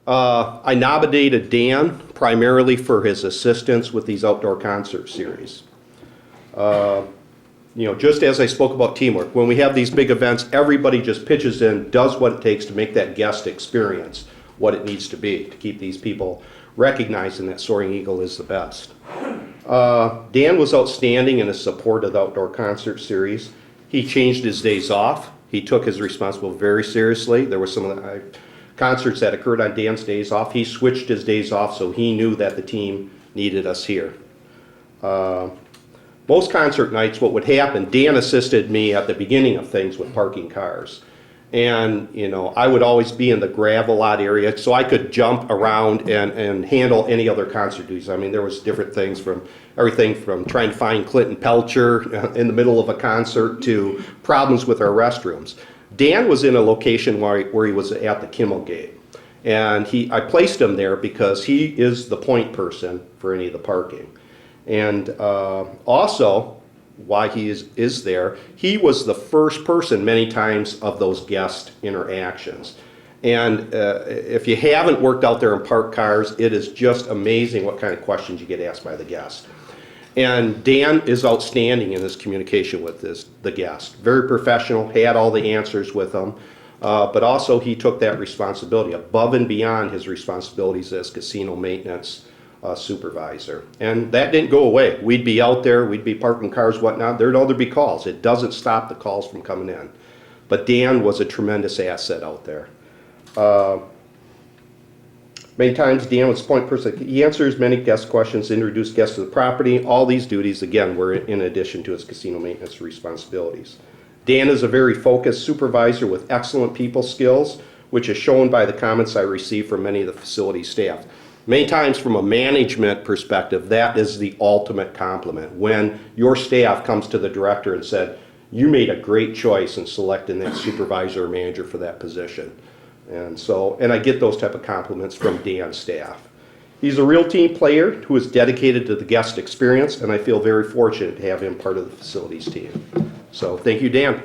I nominated Dan primarily for his assistance with these outdoor concert series. Just as I spoke about teamwork, when we have these big events, everybody just pitches in, does what it takes to make that guest experience what it needs to be, to keep these people recognizing that Soaring Eagle is the best. Dan was outstanding in his support of the outdoor concert series. He changed his days off. He took his responsibility very seriously. There were some of the concerts that occurred on Dan's days off. He switched his days off, so he knew that the team needed us here. Most concert nights, what would happen, Dan assisted me at the beginning of things with parking cars. And, I would always be in the gravel lot area, so I could jump around and handle any other concert duties. I mean, there was different things everything from trying to find Clinton Pelcher in the middle of a concert to problems with our restrooms. Dan was in a location where he was at the Kimmel Gate. And I placed him there because he is the point person for any of the parking. And also, why he is there, he was the first person many times of those guest interactions. And if you haven't worked out there in parked cars, it is just amazing what kind of questions you get asked by the guest. And Dan is outstanding in his communication with the guest. Very professional, had all the answers with him, but also he took that responsibility above and beyond his responsibilities as casino maintenance supervisor. And that didn't go away. We'd be out there, we'd be parking cars, whatnot. There'd be calls. It doesn't stop the calls from coming in. But Dan was a tremendous asset out there. Many times Dan was the point person. He answers many guest questions, introduced guests to the property. All these duties, again, were in addition to his casino maintenance responsibilities. Dan is a very focused supervisor with excellent people skills, which is shown by the comments I received from many of the facility staff. Many times from a management perspective, that is the ultimate compliment. When your staff comes to the director and said, you made a great choice in selecting that supervisor or manager for that position. And I get those type of compliments from Dan's staff. He's a real team player who is dedicated to the guest experience, and I feel very fortunate to have him part of the facilities team. So thank you, Dan.